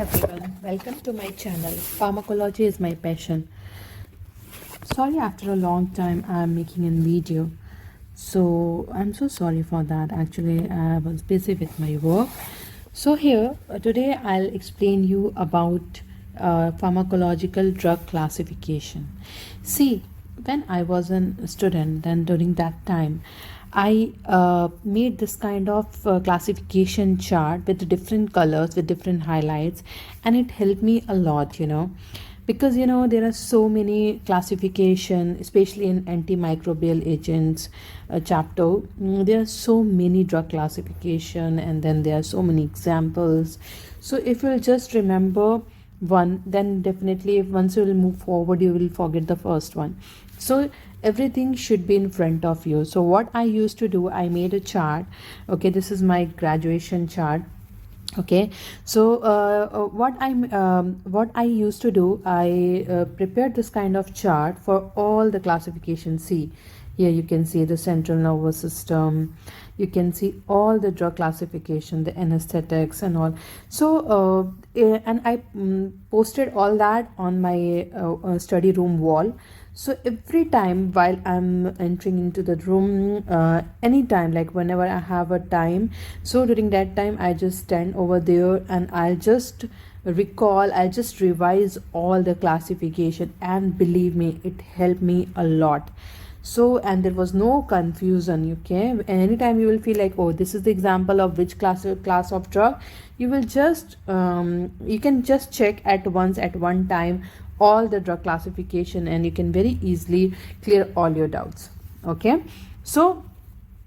everyone, welcome to my channel. Pharmacology is my passion. Sorry, after a long time I'm making a video, so I'm so sorry for that. Actually, I was busy with my work. So here today I'll explain you about pharmacological drug classification. See, when I was a student, then during that time I made this kind of classification chart with different colors, with different highlights, and it helped me a lot, because there are so many classification, especially in antimicrobial agents chapter. There are so many drug classification, and then there are so many examples. So if you'll just remember one, then definitely if once you will move forward, you will forget the first one. So everything should be in front of you. So what I used to do, I made a chart. Okay, this is my graduation chart. Okay, so what I used to do, I prepared this kind of chart for all the classifications. See, here you can see the central nervous system, you can see all the drug classification, the anesthetics and all. So and I posted all that on my study room wall. So every time while I'm entering into the room, anytime, like whenever I have a time, so during that time I just stand over there and I'll just recall, I'll just revise all the classification, and believe me, it helped me a lot. So, and there was no confusion. Okay, anytime you will feel like, oh, this is the example of which class of drug, you will just you can just check at once at one time all the drug classification, and you can very easily clear all your doubts. Okay, so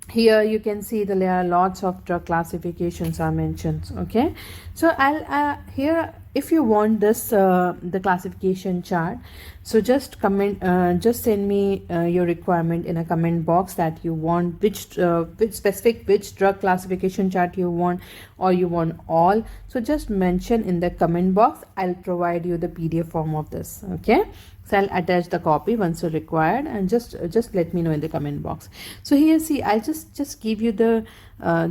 here you can see there are lots of drug classifications are mentioned. Okay, so I'll here, if you want this the classification chart, so just comment, just send me your requirement in a comment box that you want which specific which drug classification chart you want, or you want all. So just mention in the comment box, I'll provide you the PDF form of this. Okay, so I'll attach the copy once you're required, and just let me know in the comment box. So here, see, I'll just give you the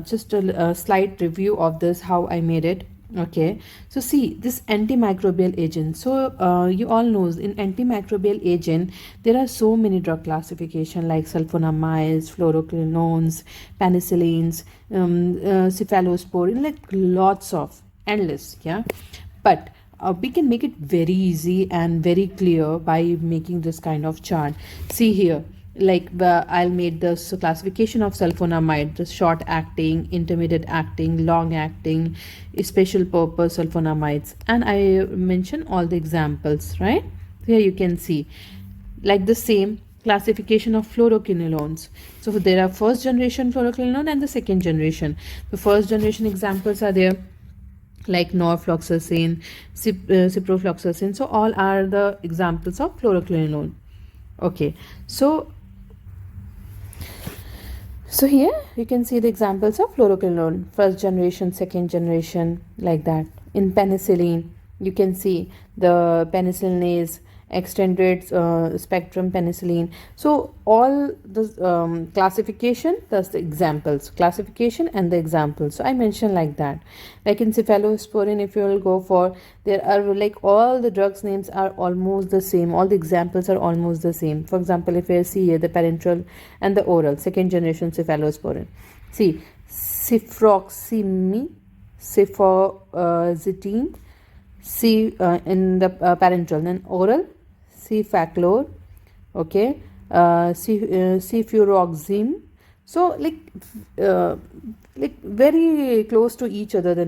just a slight review of this, how I made it. Okay, so see, this antimicrobial agent. So you all knows in antimicrobial agent there are so many drug classification like sulfonamides, fluoroquinolones, penicillins, cephalosporin, like lots of endless. Yeah, but we can make it very easy and very clear by making this kind of chart. See here, like I'll make this classification of sulfonamide, the short acting, intermediate acting, long acting, special purpose sulfonamides, and I mention all the examples. Right here you can see like the same classification of fluoroquinolones. So there are first generation fluoroquinolone and the second generation. The first generation examples are there like norfloxacin, ciprofloxacin. So all are the examples of fluoroquinolone. Okay, so here you can see the examples of fluoroquinolone, first generation, second generation, like that. In penicillin, you can see the penicillinase, extended spectrum penicillin. So all the classification, thus the examples, classification and the examples. So I mentioned like that. Like in cephalosporin, if you will go for, there are like all the drugs names are almost the same, all the examples are almost the same. For example, if you see here the parenteral and the oral, second generation cephalosporin. See, ciprofloxacin, cefoxitin, in the parenteral, then oral cefaclor, okay, cefuroxime. So like very close to each other, the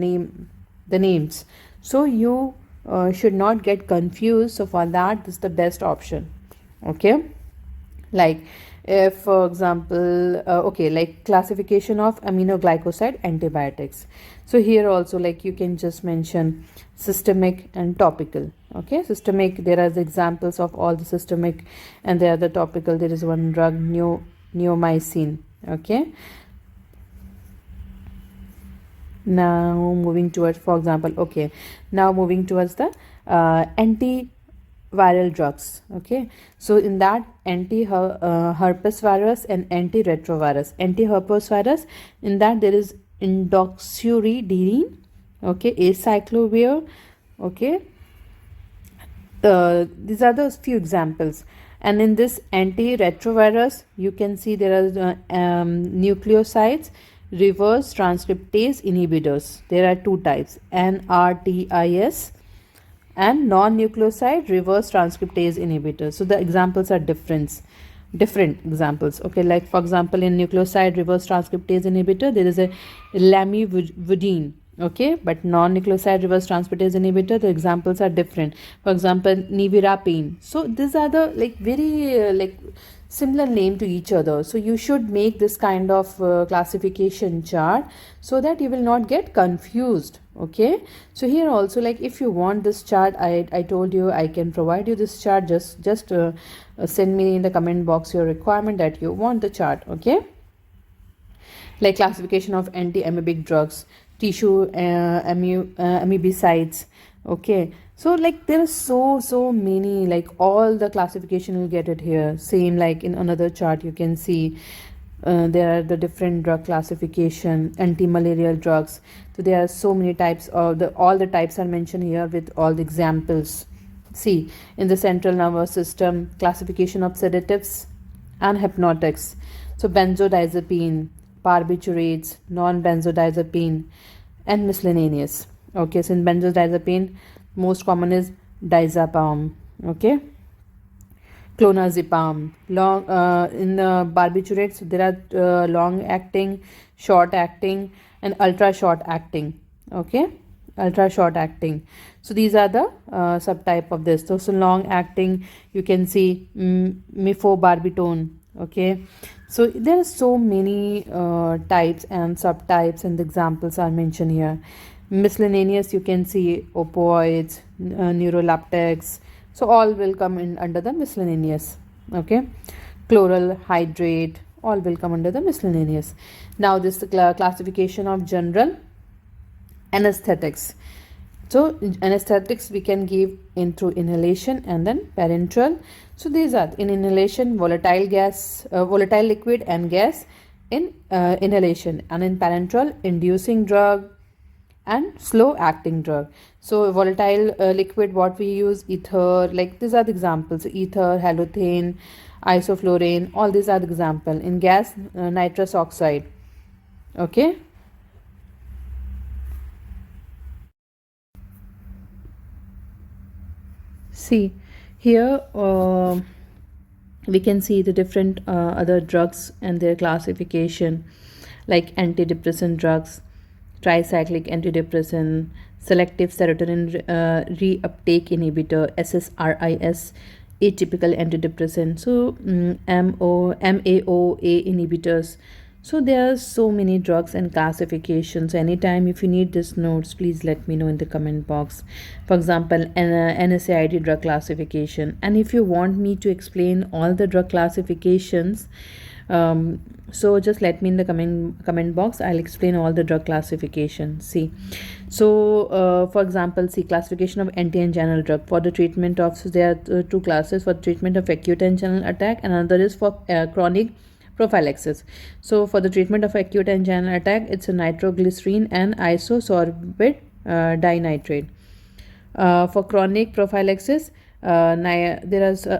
names. So you should not get confused. So for that, this is the best option. Okay, like if for example okay, like classification of aminoglycoside antibiotics. So here also, like you can just mention systemic and topical. Okay, systemic, there are the examples of all the systemic, and there are the topical. There is one drug, neomycin. Okay, now moving towards, for example, okay, now moving towards the antiviral drugs. Okay, so in that herpes virus and antiretrovirus. Anti-herpes virus, in that there is indoxuridine, okay, acyclovir, Okay, these are the few examples. And in this antiretrovirus, you can see there are nucleosides reverse transcriptase inhibitors. There are two types, NRTIS and non-nucleoside reverse transcriptase inhibitors. So the examples are different examples. Okay, like for example, in nucleoside reverse transcriptase inhibitor, there is a lamivudine. Okay, but non-nucleoside reverse transcriptase inhibitor, the examples are different. For example, nevirapine. So these are the like very similar name to each other. So you should make this kind of classification chart so that you will not get confused. Okay, so here also, like if you want this chart, I told you I can provide you this chart. Just send me in the comment box your requirement that you want the chart. Okay, like classification of anti-amoebic drugs, tissue amoebicides. Okay, so like there are so many, like all the classification you get it here. Same like in another chart you can see there are the different drug classification, anti-malarial drugs. So there are so many types of all the types are mentioned here with all the examples. See, in the central nervous system, classification of sedatives and hypnotics. So benzodiazepine, barbiturates, non-benzodiazepine, and miscellaneous. Okay, so in benzodiazepine, most common is diazepam. Okay, clonazepam. In the barbiturates, there are long acting, short acting, and ultra short acting. Okay, ultra short acting. So these are the subtype of this. So long acting, you can see mifobarbitone. Okay, so there are so many types and subtypes, and the examples are mentioned here. Miscellaneous, you can see opioids, neuroleptics. So all will come in under the miscellaneous. Okay, chloral hydrate, all will come under the miscellaneous. Now this is the classification of general anesthetics. So anesthetics we can give in through inhalation and then parenteral. So these are in inhalation, volatile gas, volatile liquid and gas in inhalation, and in parenteral, inducing drug and slow acting drug. So volatile liquid, what we use, ether, like these are the examples: ether, halothane, isoflurane, all these are the example. In gas, nitrous oxide. Okay, see here we can see the different other drugs and their classification, like antidepressant drugs, tricyclic antidepressant, selective serotonin reuptake inhibitor, SSRIs, atypical antidepressant, so MAOA inhibitors. So there are so many drugs and classifications. Anytime if you need these notes, please let me know in the comment box. For example, NSAID drug classification. And if you want me to explain all the drug classifications, so just let me in the comment box. I'll explain all the drug classification. See, so for example, see, classification of anti-anginal drug for the treatment of, so there are two classes for treatment of acute anginal attack, and another is for chronic prophylaxis. So for the treatment of acute anginal attack, it's a nitroglycerin and isosorbate dinitrate. For chronic prophylaxis, there are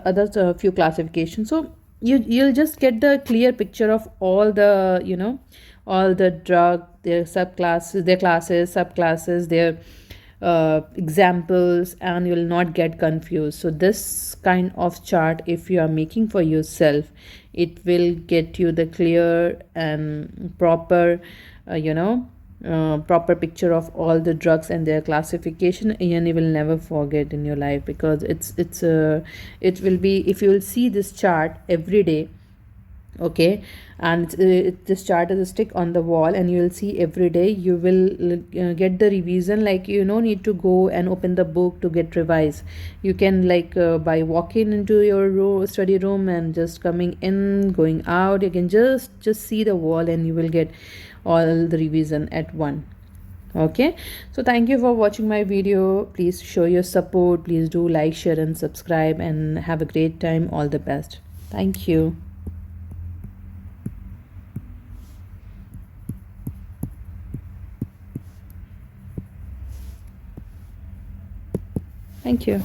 other few classifications. So you'll just get the clear picture of all the all the drug, their subclasses, their classes, subclasses, their examples, and you will not get confused. So this kind of chart, if you are making for yourself, it will get you the clear and proper proper picture of all the drugs and their classification, and you will never forget in your life, because it will be, if you will see this chart every day. Okay, and this chart is a stick on the wall, and you will see every day. You will get the revision, like you no need to go and open the book to get revised. You can, like by walking into your study room and just coming in, going out, you can just see the wall, and you will get all the revision at one. Okay, so thank you for watching my video. Please show your support. Please do like, share and subscribe, and have a great time. All the best. Thank you. Thank you.